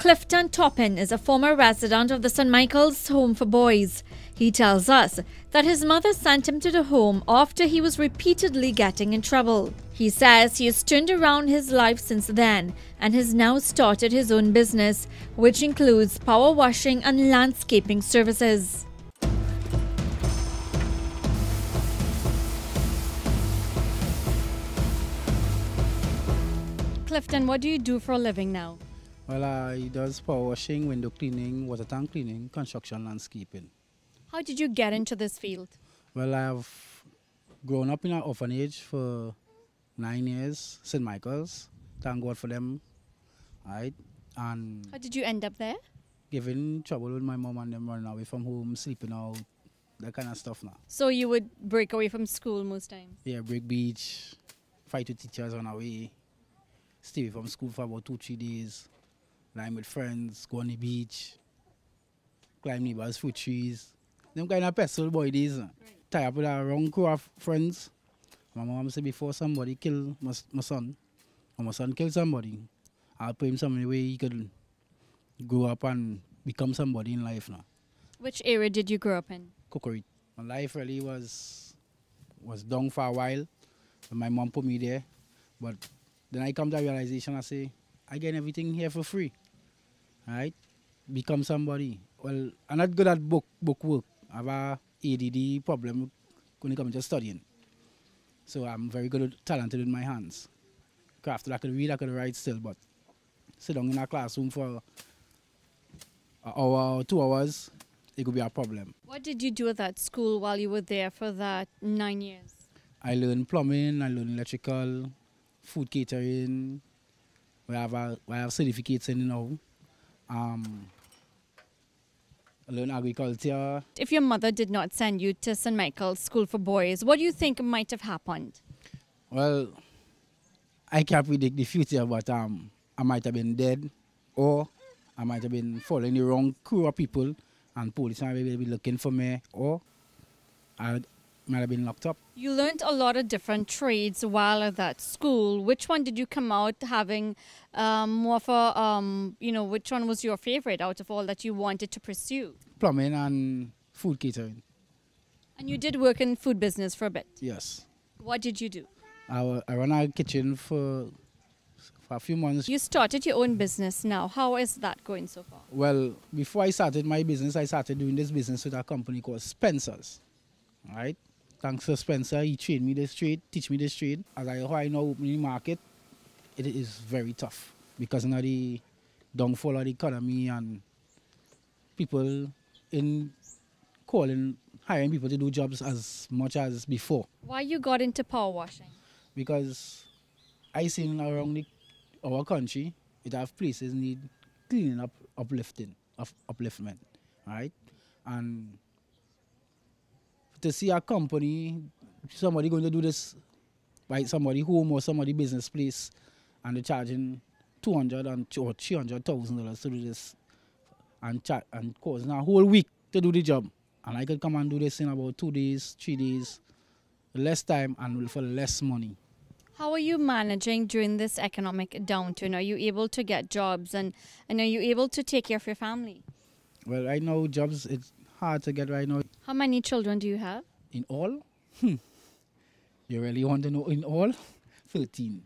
Clifton Toppin is a former resident of the St. Michael's Home for Boys. He tells us that his mother sent him to the home after he was repeatedly getting in trouble. He says he has turned around his life since then and has now started his own business, which includes power washing and landscaping services. Clifton, what do you do for a living now? Well, he does power washing, window cleaning, water tank cleaning, construction, landscaping. How did you get into this field? Well, I have grown up in an orphanage for 9 years, St. Michael's. Thank God for them. Right? And How did you end up there? giving trouble with my mom and them running away from home, sleeping out, that kind of stuff now. So you would break away from school most times? Yeah, break beach, fight with teachers on our way, stay away from school for about 2-3 days, line with friends, go on the beach, climb neighbors' fruit trees. Them kind of pestle boy days. Tie up with a wrong crew of friends. My mom said before somebody kill my son, or my son kill somebody, I'll put him some way he could grow up and become somebody in life now. Which area did you grow up in? Cookery. My life really was down for a while. My mom put me there. But then I come to a realization, I say, I get everything here for free. Right? Become somebody. Well, I'm not good at book work. I have a ADD problem when it comes to studying. So I'm very good, talented with my hands. After I could read, I could write still, but sit down in a classroom for an hour or 2 hours, it could be a problem. What did you do at that school while you were there for that 9 years? I learned plumbing, I learned electrical, food catering. I have certificates in now. I learned agriculture. If your mother did not send you to St. Michael's School for Boys, what do you think might have happened? Well, I can't predict the future, but I might have been dead, or I might have been following the wrong crew of people, and police might be looking for me, or I might have been locked up. You learned a lot of different trades while at that school. Which one did you come out having more for, which one was your favorite out of all that you wanted to pursue? Plumbing and food catering. And you did work in food business for a bit? Yes. What did you do? I ran a kitchen for a few months. You started your own business now. How is that going so far? Well, before I started my business, I started doing this business with a company called Spencer's. Right? Thanks to Spencer, he trained me this trade, teach me this trade. As I know opening the market, it is very tough because of the downfall of the economy and people in hiring people to do jobs as much as before. Why you got into power washing? Because I seen around our country, it have places need cleaning up, upliftment, right? And to see a company, somebody going to do this, like somebody home or somebody business place, and they're charging $200,000 or $300,000 to do this, and causing a whole week to do the job, and I could come and do this in about 2 days, 3 days, less time and for less money. How are you managing during this economic downturn? Are you able to get jobs and are you able to take care of your family? Well, right now jobs, it's hard to get right now. How many children do you have? In all? You really want to know in all? 13.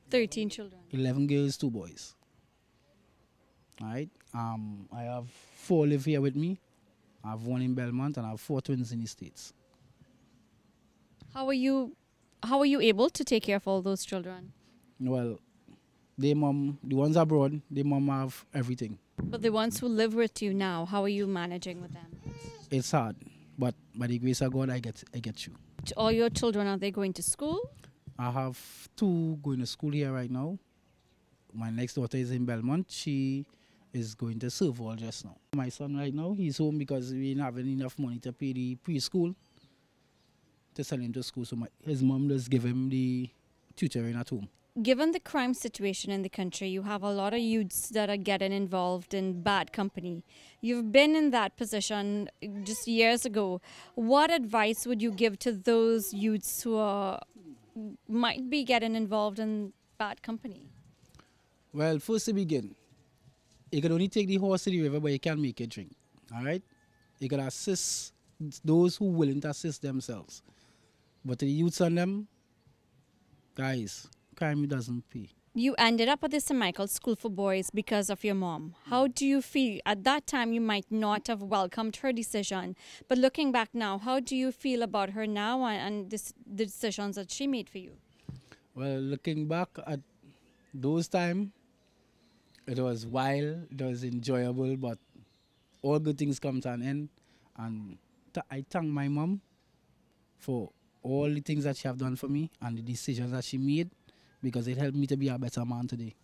13 children. 11 girls, 2 boys. Alright. I have 4 live here with me. I have 1 in Belmont and I have 4 twins in the States. How are you able to take care of all those children? Well, the ones abroad, their mom have everything. But the ones who live with you now, how are you managing with them? It's hard, but by the grace of God, I get you. All your children, are they going to school? I have 2 going to school here right now. My next daughter is in Belmont. She is going to Serval just now. My son right now, he's home because we didn't have enough money to pay the preschool to send him to school. So his mom just give him the tutoring at home. Given the crime situation in the country, you have a lot of youths that are getting involved in bad company. You've been in that position just years ago. What advice would you give to those youths who might be getting involved in bad company? Well, first to begin, you can only take the horse to the river, but you can't make it drink. All right? You can assist those who willing to assist themselves. But to the youths on them, guys, crime doesn't pay. You ended up at the St. Michael's School for Boys because of your mom. How do you feel? At that time, you might not have welcomed her decision. But looking back now, how do you feel about her now and the decisions that she made for you? Well, looking back at those times, it was wild, it was enjoyable, but all good things come to an end. And I thank my mom for all the things that she have done for me and the decisions that she made, because it helped me to be a better man today.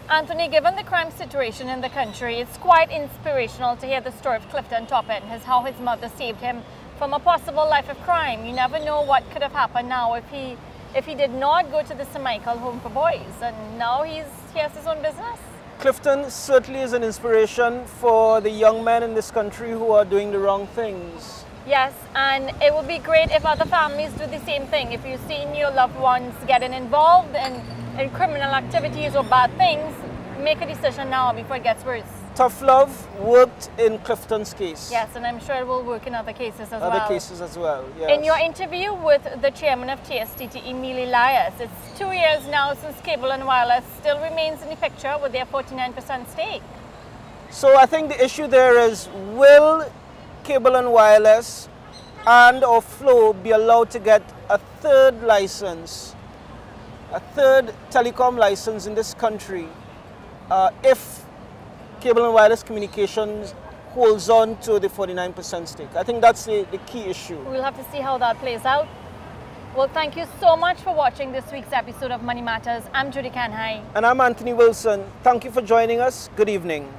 Anthony, given the crime situation in the country, it's quite inspirational to hear the story of Clifton Toppin, how his mother saved him from a possible life of crime. You never know what could have happened now if he did not go to the St. Michael Home for Boys, and now he has his own business. Clifton certainly is an inspiration for the young men in this country who are doing the wrong things. Yes, and it would be great if other families do the same thing. If you've seen your loved ones getting involved in criminal activities or bad things, make a decision now before it gets worse. Tough Love worked in Clifton's case. Yes, and I'm sure it will work in other cases as well. Other cases as well, yes. In your interview with the chairman of TSTT, Emil Elias, it's 2 years now since Cable and Wireless still remains in the picture with their 49% stake. So I think the issue there is, will Cable and Wireless and or Flow be allowed to get a third license, a third telecom license in this country if Cable and Wireless Communications holds on to the 49% stake? I think that's the key issue. We'll have to see how that plays out. Well, thank you so much for watching this week's episode of Money Matters. I'm Judy Kanhai. And I'm Anthony Wilson. Thank you for joining us. Good evening.